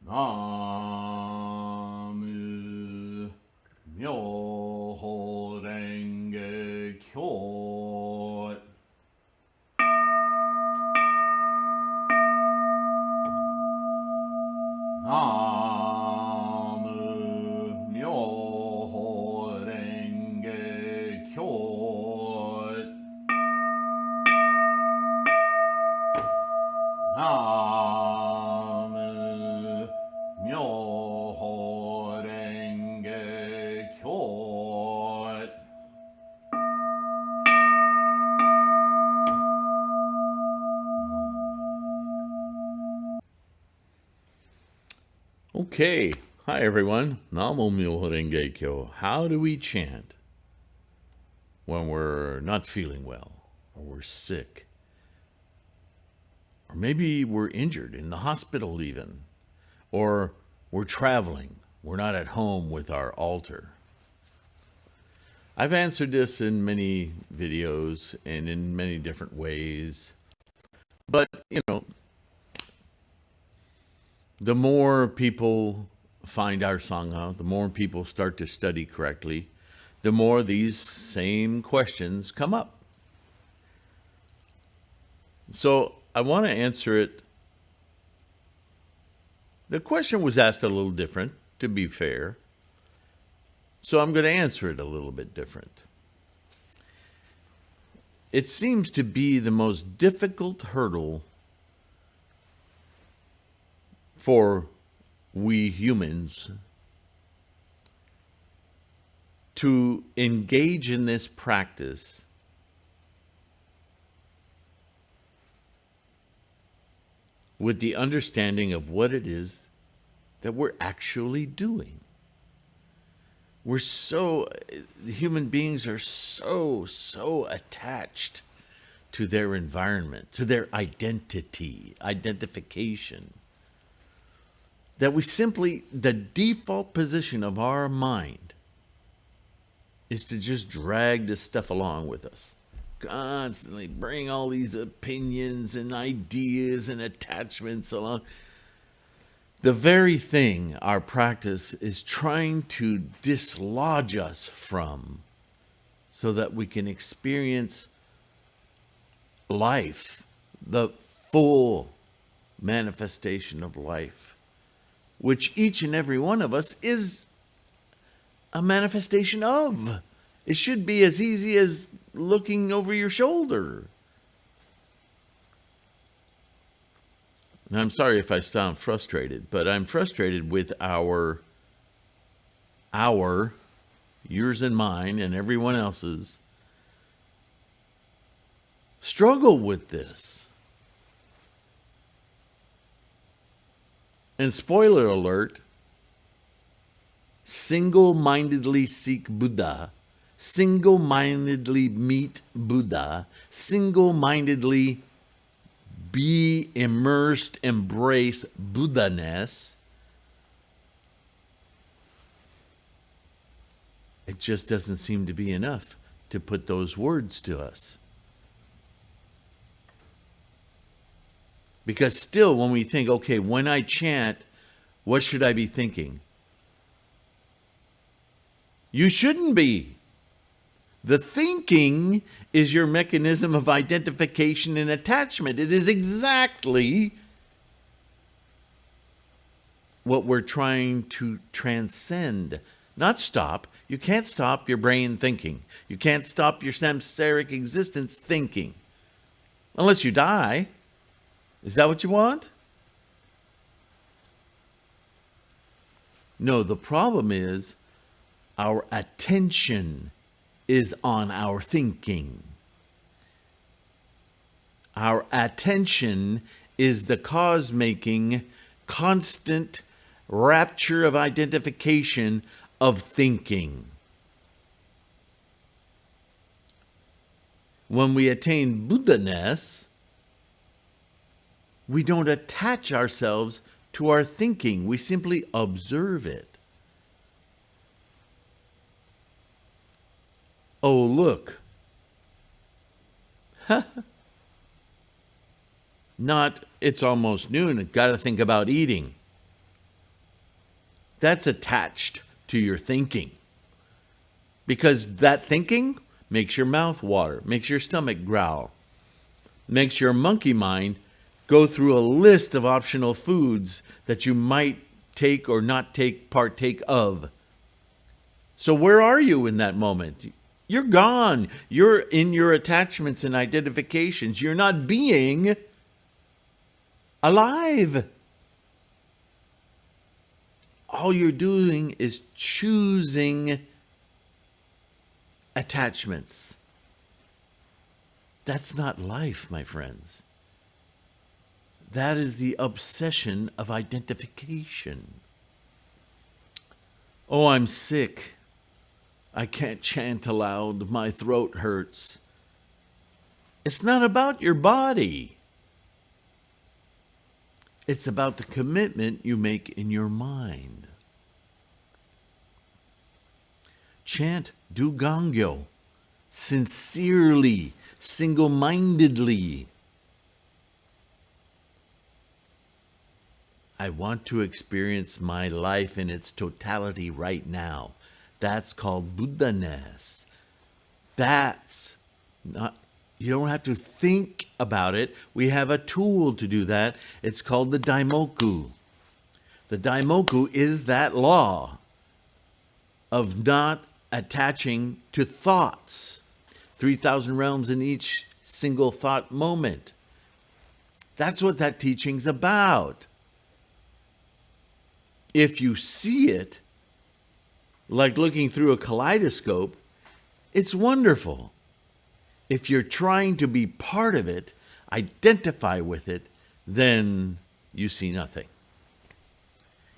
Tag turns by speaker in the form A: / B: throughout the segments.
A: 나무 묘호랭개교 나무 묘호랭개교 나무 묘호랭개교 Okay, hi everyone. Namo Myoho Renge Kyo. How do we chant when we're not feeling well, or we're sick, or maybe we're injured in the hospital even, or we're traveling, we're not at home with our altar? I've answered this in many videos and in many different ways, but the more people find our Sangha, the more people start to study correctly, the more these same questions come up. So I want to answer it. The question was asked a little different, to be fair. So I'm going to answer it a little bit different. It seems to be the most difficult hurdle for we humans to engage in this practice with the understanding of what it is that we're actually doing. Human beings are so attached to their environment, to their identification, that the default position of our mind is to just drag this stuff along with us. Constantly bring all these opinions and ideas and attachments along. The very thing our practice is trying to dislodge us from, so that we can experience life, the full manifestation of life, which each and every one of us is a manifestation of. It should be as easy as looking over your shoulder. And I'm sorry if I sound frustrated, but I'm frustrated with yours and mine and everyone else's struggle with this. And spoiler alert, single-mindedly seek Buddha, single-mindedly meet Buddha, single-mindedly be immersed, embrace Buddha-ness. It just doesn't seem to be enough to put those words to us. Because still, when we think, okay, when I chant, what should I be thinking? You shouldn't be. The thinking is your mechanism of identification and attachment. It is exactly what we're trying to transcend, not stop. You can't stop your brain thinking. You can't stop your samsaric existence thinking. Unless you die. Is that what you want? No, the problem is our attention is on our thinking. Our attention is the cause-making, constant rapture of identification of thinking. When we attain Buddha-ness, we don't attach ourselves to our thinking. We simply observe it. Oh, look. Not, it's almost noon, got to think about eating. That's attached to your thinking. Because that thinking makes your mouth water, makes your stomach growl, makes your monkey mind go through a list of optional foods that you might take or not partake of. So where are you in that moment? You're gone. You're in your attachments and identifications. You're not being alive. All you're doing is choosing attachments. That's not life, my friends. That is the obsession of identification. Oh, I'm sick. I can't chant aloud. My throat hurts. It's not about your body. It's about the commitment you make in your mind. Chant do gangyo sincerely, single-mindedly. I want to experience my life in its totality right now. That's called Buddha-ness. That's not, you don't have to think about it. We have a tool to do that. It's called the Daimoku. The Daimoku is that law of not attaching to thoughts. 3,000 realms in each single thought moment. That's what that teaching's about. If you see it, like looking through a kaleidoscope, it's wonderful. If you're trying to be part of it, identify with it, then you see nothing.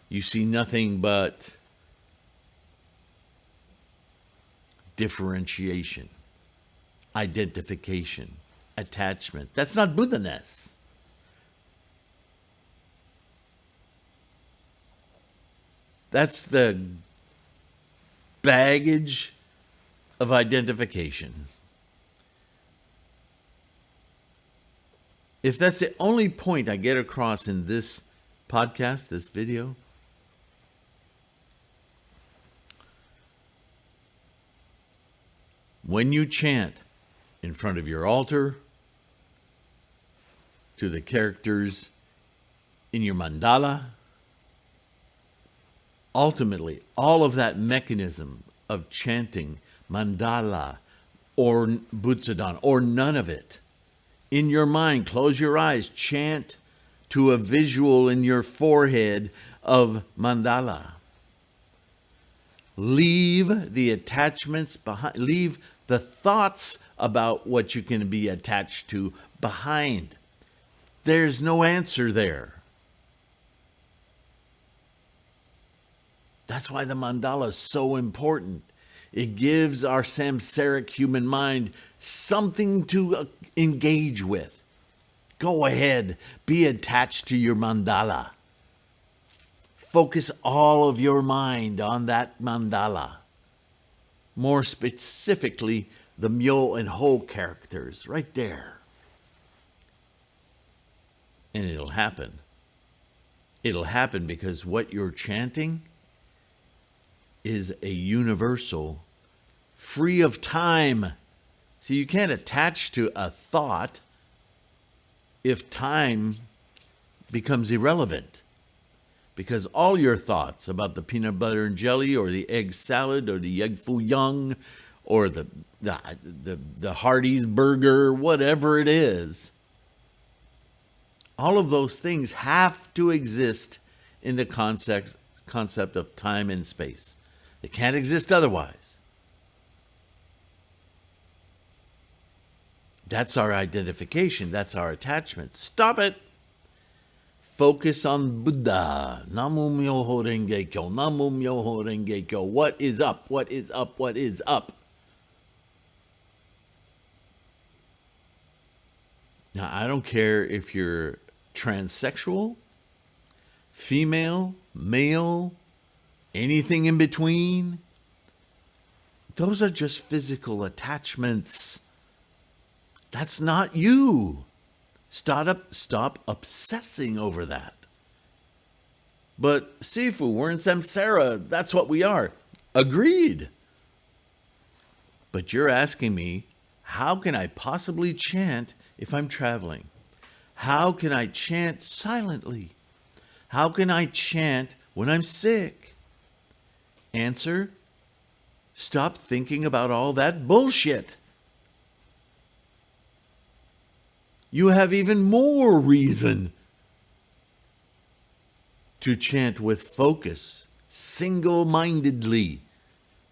A: You see nothing but differentiation, identification, attachment. That's not Buddha-ness. That's the baggage of identification. If that's the only point I get across in this podcast, this video, when you chant in front of your altar, to the characters in your mandala, ultimately, all of that mechanism of chanting, mandala, or butsudan, or none of it, in your mind, close your eyes, chant to a visual in your forehead of mandala. Leave the attachments behind, leave the thoughts about what you can be attached to behind. There's no answer there. That's why the mandala is so important. It gives our samsaric human mind something to engage with. Go ahead, be attached to your mandala. Focus all of your mind on that mandala. More specifically, the myo and ho characters, right there. And it'll happen. It'll happen because what you're chanting is a universal, free of time. See, you can't attach to a thought if time becomes irrelevant. Because all your thoughts about the peanut butter and jelly or the egg salad or the egg foo young or the Hardee's burger, whatever it is, all of those things have to exist in the concept of time and space. They can't exist otherwise. That's our identification. That's our attachment. Stop it. Focus on Buddha. Namu Myoho Renge Kyo. Namu Myoho Renge Kyo. What is up? What is up? What is up? Now, I don't care if you're transsexual, female, male, anything in between. Those are just physical attachments. That's not you. Stop obsessing over that. But Sifu, we're in samsara. That's what we are. Agreed. But you're asking me, how can I possibly chant if I'm traveling? How can I chant silently? How can I chant when I'm sick? Answer, stop thinking about all that bullshit. You have even more reason to chant with focus, single-mindedly.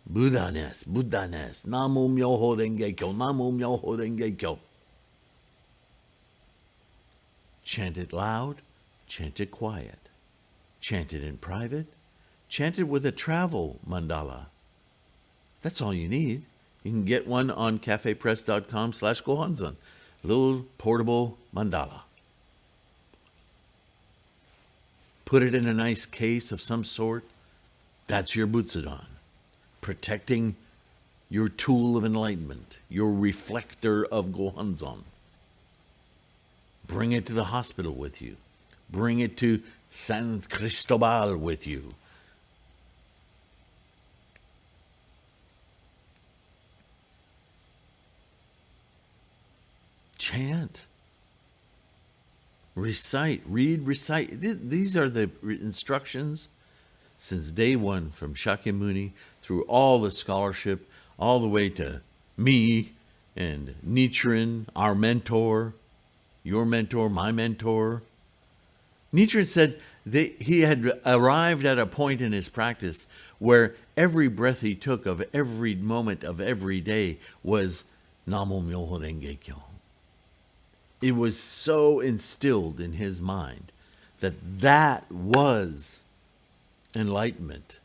A: Buddha-ness, Buddha-ness, Namo Myoho Renge Kyo, Namo Myoho Renge Kyo. Chant it loud, chant it quiet. Chant it in private, chant it with a travel mandala. That's all you need. You can get one on cafepress.com/Gohonzon. Little portable mandala. Put it in a nice case of some sort. That's your Butsudan. Protecting your tool of enlightenment, your reflector of Gohonzon. Bring it to the hospital with you. Bring it to San Cristobal with you. Chant. Recite, read, recite. These are the instructions since day one, from Shakyamuni through all the scholarship, all the way to me and Nichiren, our mentor, your mentor, my mentor. Nichiren said he had arrived at a point in his practice where every breath he took of every moment of every day was Namo Myoho Renge Kyo. It was so instilled in his mind that was enlightenment.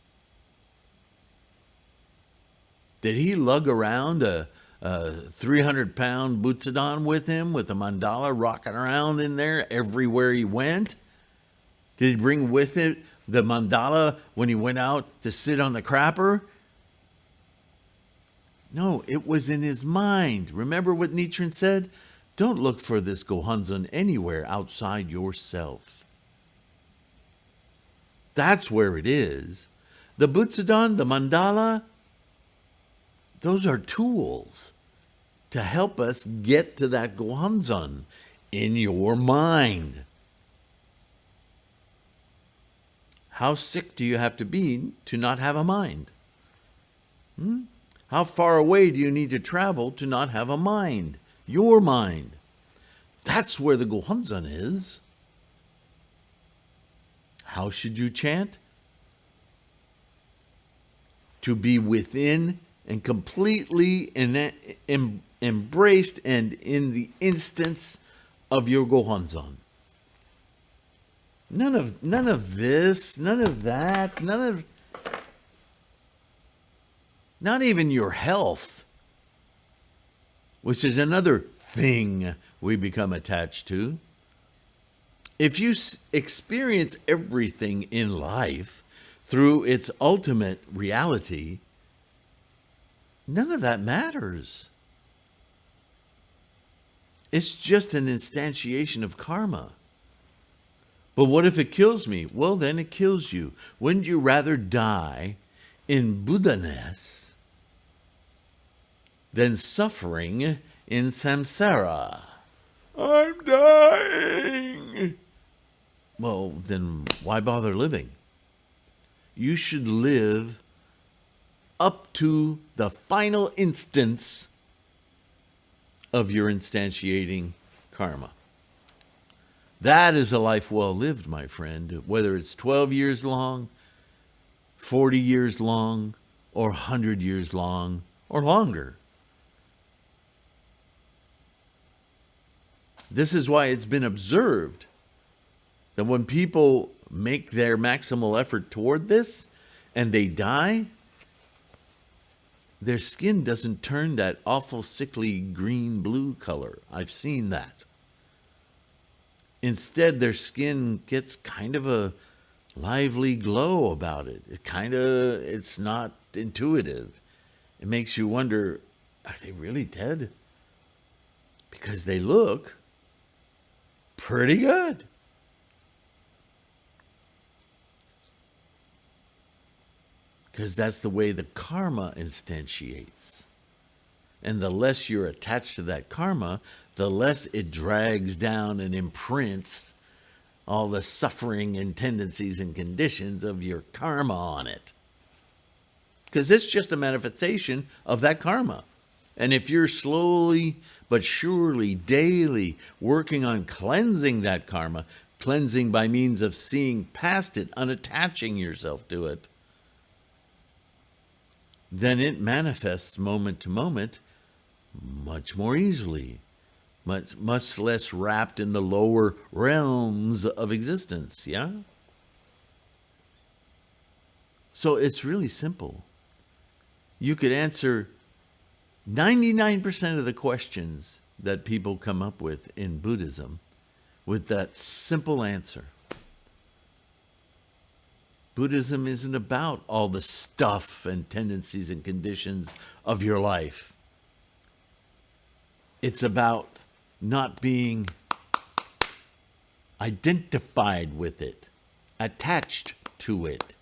A: Did he lug around a 300-pound Butsudan with him with a mandala rocking around in there everywhere he went? Did he bring with it the mandala when he went out to sit on the crapper? No, it was in his mind. Remember what Nichiren said? Don't look for this Gohonzon anywhere outside yourself. That's where it is. The Butsudan, the mandala, those are tools to help us get to that Gohonzon in your mind. How sick do you have to be to not have a mind? How far away do you need to travel to not have a mind? Your mind. That's where the Gohonzon is. How should you chant? To be within and completely embraced and in the instance of your Gohonzon. None of this, none of that, not even your health, which is another thing we become attached to. If you experience everything in life through its ultimate reality, none of that matters. It's just an instantiation of karma. But what if it kills me? Well, then it kills you. Wouldn't you rather die in Buddha-ness than suffering in samsara? I'm dying. Well, then why bother living? You should live up to the final instance of your instantiating karma. That is a life well lived, my friend, whether it's 12 years long, 40 years long, or 100 years long, or longer. This is why it's been observed that when people make their maximal effort toward this and they die, their skin doesn't turn that awful sickly green-blue color. I've seen that. Instead, their skin gets kind of a lively glow about it. It's not intuitive. It makes you wonder, are they really dead? Because they look pretty good. because that's the way the karma instantiates. And the less you're attached to that karma, the less it drags down and imprints all the suffering and tendencies and conditions of your karma on it. Because it's just a manifestation of that karma. And if you're slowly but surely, daily, working on cleansing that karma, cleansing by means of seeing past it, unattaching yourself to it, then it manifests moment to moment much more easily, much less wrapped in the lower realms of existence, yeah? So it's really simple. You could answer 99% of the questions that people come up with in Buddhism with that simple answer. Buddhism isn't about all the stuff and tendencies and conditions of your life. It's about not being identified with it, attached to it,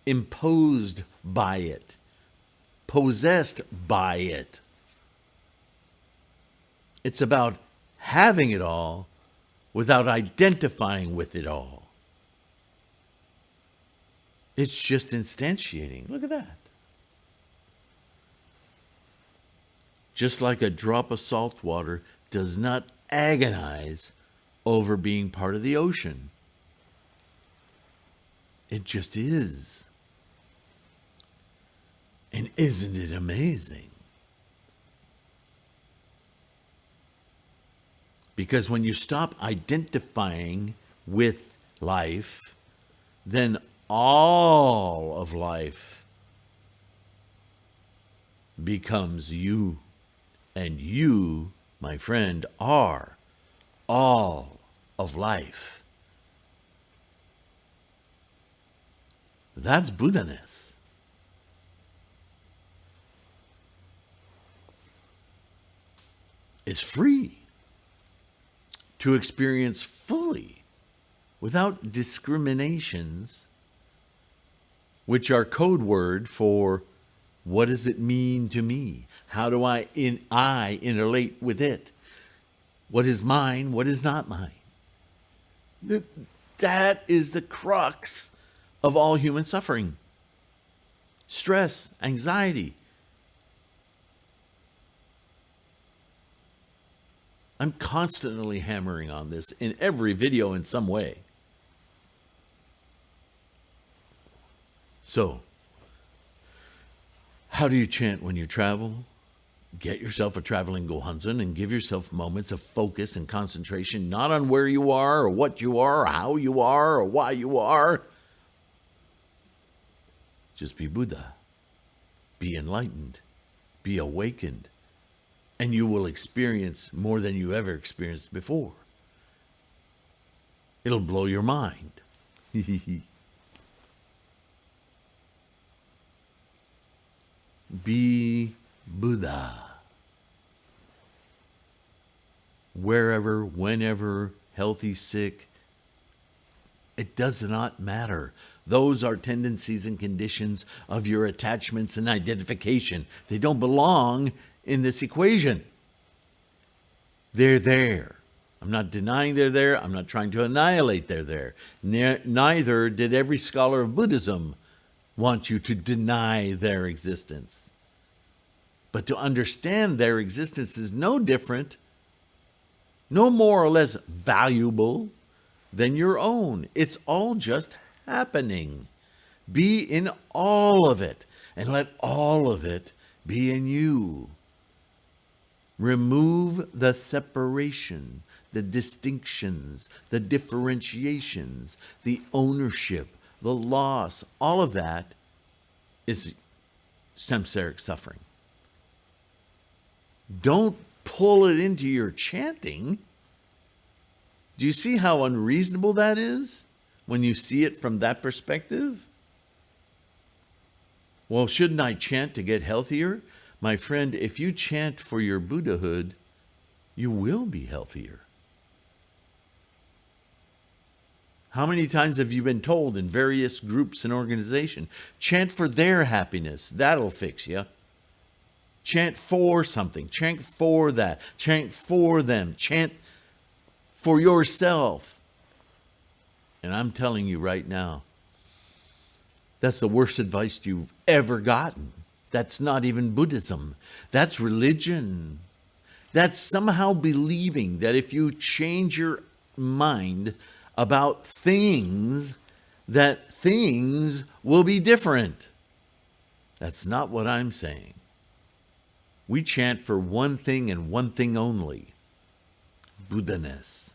A: imposed by it, possessed by it. It's about having it all without identifying with it all. It's just instantiating. Look at that. Just like a drop of salt water does not agonize over being part of the ocean. It just is. And isn't it amazing? Because when you stop identifying with life, then all of life becomes you. And you, my friend, are all of life. That's Buddha-ness. It's free to experience fully without discriminations, which are code word for what does it mean to me? How do I interrelate with it? What is mine? What is not mine? That is the crux of all human suffering. Stress, anxiety. I'm constantly hammering on this in every video in some way. So, how do you chant when you travel? Get yourself a traveling Gohonzon and give yourself moments of focus and concentration, not on where you are or what you are or how you are or why you are. Just be Buddha. Be enlightened. Be awakened. And you will experience more than you ever experienced before. It'll blow your mind. Be Buddha. Wherever, whenever, healthy, sick, it does not matter. Those are tendencies and conditions of your attachments and identification. They don't belong in this equation. They're there. I'm not denying they're there. I'm not trying to annihilate they're there. Neither did every scholar of Buddhism want you to deny their existence. But to understand their existence is no different, no more or less valuable than your own. It's all just happening. Be in all of it, and let all of it be in you. Remove the separation, the distinctions, the differentiations, the ownership, the loss. All of that is samsaric suffering. Don't pull it into your chanting. Do you see how unreasonable that is when you see it from that perspective? Well, shouldn't I chant to get healthier? My friend, if you chant for your Buddhahood, you will be healthier. How many times have you been told in various groups and organizations, chant for their happiness, that'll fix you. Chant for something, chant for that, chant for them, chant for yourself. And I'm telling you right now, that's the worst advice you've ever gotten. That's not even Buddhism. That's religion. That's somehow believing that if you change your mind about things, that things will be different. That's not what I'm saying. We chant for one thing and one thing only: Buddha-ness.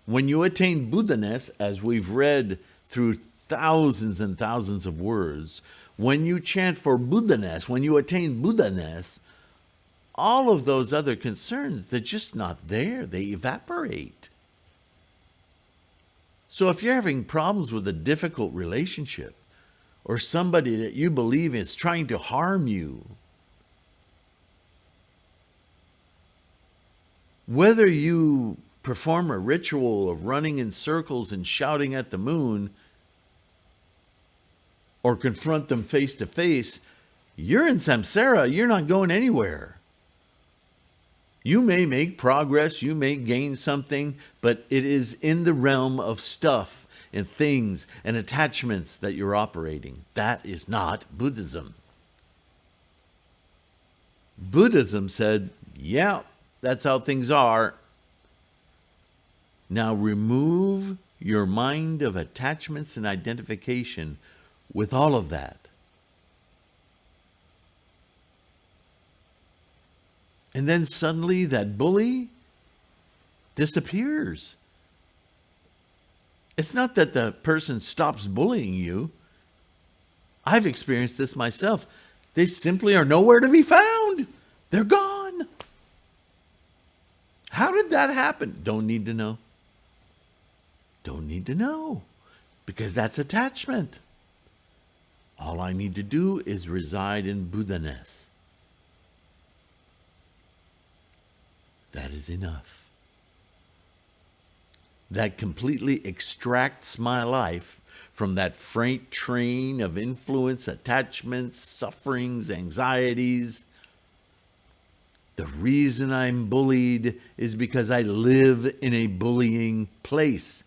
A: When you attain Buddha-ness, as we've read through thousands and thousands of words, when you chant for Buddha-ness, when you attain Buddha-ness, all of those other concerns, they're just not there. They evaporate. So if you're having problems with a difficult relationship, or somebody that you believe is trying to harm you, whether you perform a ritual of running in circles and shouting at the moon, or confront them face to face, you're in samsara. You're not going anywhere. You may make progress, you may gain something, but it is in the realm of stuff and things and attachments that you're operating. That is not Buddhism. Buddhism said, yeah, that's how things are. Now remove your mind of attachments and identification with all of that. And then suddenly that bully disappears. It's not that the person stops bullying you. I've experienced this myself. They simply are nowhere to be found. They're gone. How did that happen? Don't need to know. Don't need to know, because that's attachment. All I need to do is reside in Buddha-ness. That is enough. That completely extracts my life from that freight train of influence, attachments, sufferings, anxieties. The reason I'm bullied is because I live in a bullying place.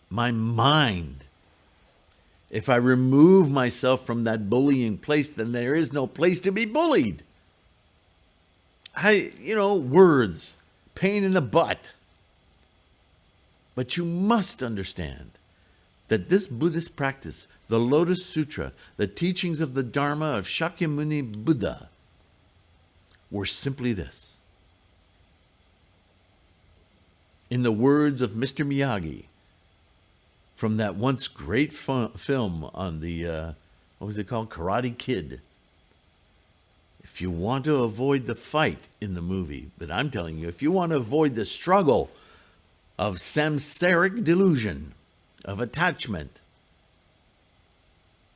A: My mind. If I remove myself from that bullying place, then there is no place to be bullied. Words, pain in the butt. But you must understand that this Buddhist practice, the Lotus Sutra, the teachings of the Dharma of Shakyamuni Buddha, were simply this. In the words of Mr. Miyagi, from that once great film on the, what was it called? Karate Kid. If you want to avoid the fight in the movie, but I'm telling you, if you want to avoid the struggle of samsaric delusion, of attachment,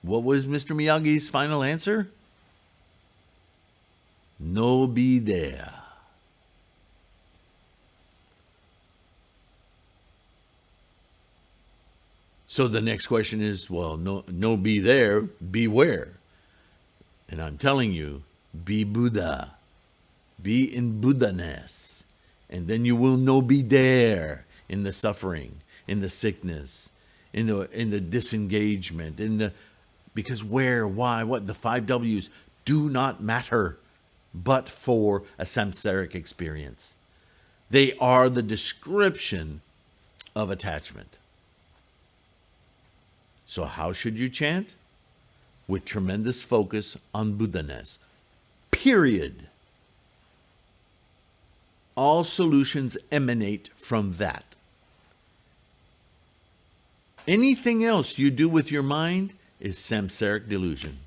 A: what was Mr. Miyagi's final answer? No be there. So the next question is, well, no be there, be where? And I'm telling you, be Buddha. Be in Buddha-ness. And then you will no be there in the suffering, in the sickness, in the disengagement, because where, why, what, the 5 W's do not matter but for a samsaric experience. They are the description of attachment. So how should you chant? With tremendous focus on Buddha-ness. Period. All solutions emanate from that. Anything else you do with your mind is samsaric delusion.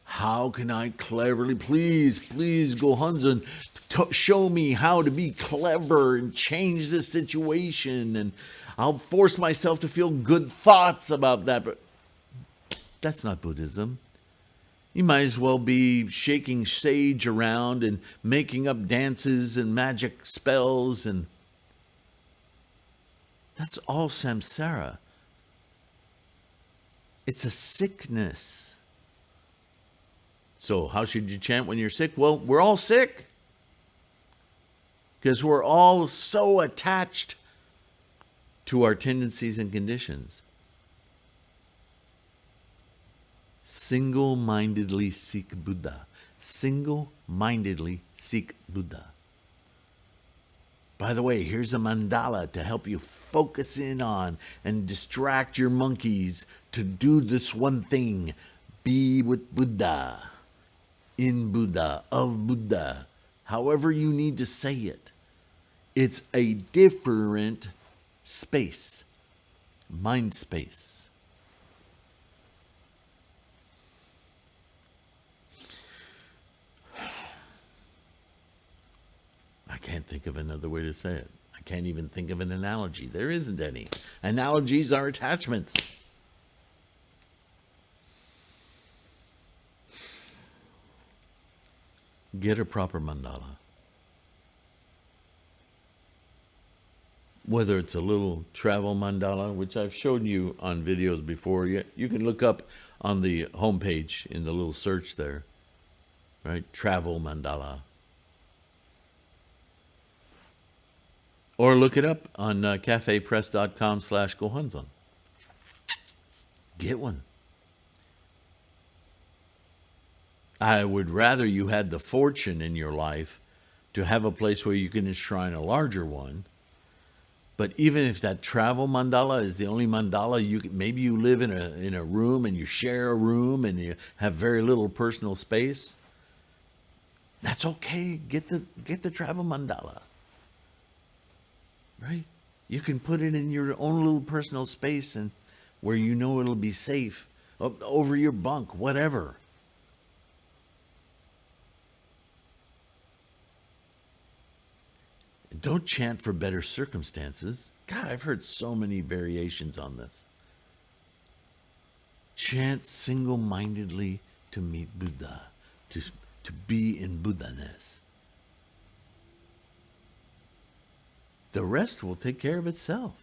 A: How can I cleverly, please, Gohonzon, show me how to be clever and change this situation, and I'll force myself to feel good thoughts about that. But that's not Buddhism. You might as well be shaking sage around and making up dances and magic spells, and That's all samsara. It's a sickness. So how should you chant when you're sick? Well, we're all sick because we're all so attached to our tendencies and conditions. Single-mindedly seek Buddha. Single-mindedly seek Buddha. By the way, here's a mandala to help you focus in on and distract your monkeys to do this one thing. Be with Buddha, in Buddha, of Buddha, however you need to say it. It's a different space, mind space. I can't think of another way to say it. I can't even think of an analogy. There isn't any. Analogies are attachments. Get a proper mandala. Whether it's a little travel mandala, which I've shown you on videos before, you can look up on the homepage in the little search there, right? Travel mandala. Or look it up on cafepress.com/Gohonzon. Get one. I would rather you had the fortune in your life to have a place where you can enshrine a larger one. But even if that travel mandala is the only mandala maybe you live in a room and you share a room and you have very little personal space, that's okay. Get the travel mandala. Right? You can put it in your own little personal space and where you know it'll be safe, over your bunk, whatever. Don't chant for better circumstances. God, I've heard so many variations on this. Chant single-mindedly to meet Buddha, to be in Buddha-ness. The rest will take care of itself.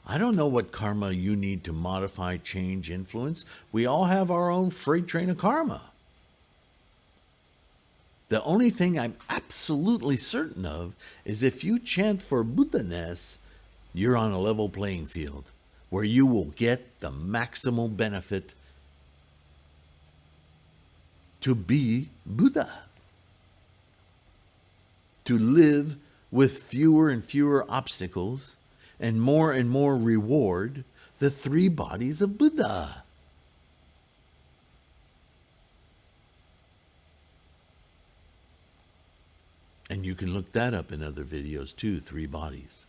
A: I don't know what karma you need to modify, change, influence. We all have our own freight train of karma. The only thing I'm absolutely certain of is if you chant for Buddha-ness, you're on a level playing field where you will get the maximal benefit to be Buddha, to live with fewer and fewer obstacles and more reward, the three bodies of Buddha. And you can look that up in other videos too, three bodies.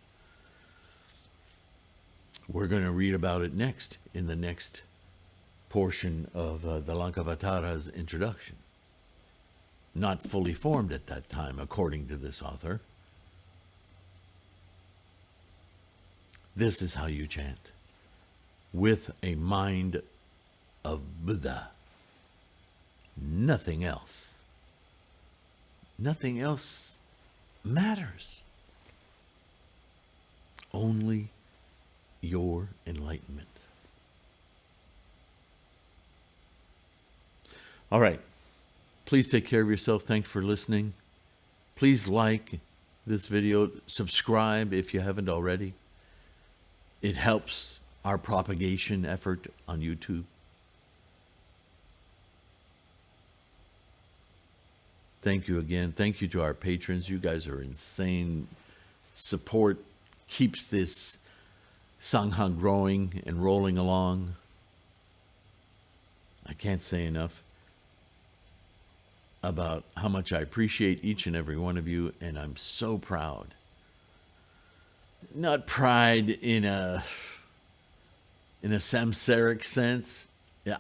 A: We're going to read about it next in the next portion of the Lankavatara's introduction. Not fully formed at that time, according to this author. This is how you chant. With a mind of Buddha. Nothing else. Nothing else matters. Only your enlightenment. All right. Please take care of yourself. Thanks for listening. Please like this video. Subscribe if you haven't already. It helps our propagation effort on YouTube. Thank you again. Thank you to our patrons. You guys are insane. Support keeps this Sangha growing and rolling along. I can't say enough about how much I appreciate each and every one of you, and I'm so proud. Not pride in a samsaric sense.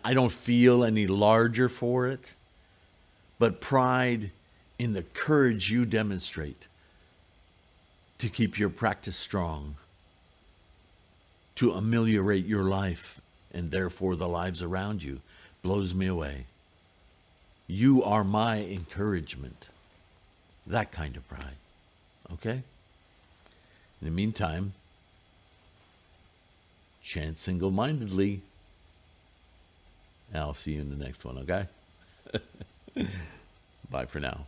A: I don't feel any larger for it, but pride in the courage you demonstrate to keep your practice strong, to ameliorate your life and therefore the lives around you, blows me away. You are my encouragement. That kind of pride. Okay? In the meantime, chant single-mindedly. I'll see you in the next one, okay? Bye for now.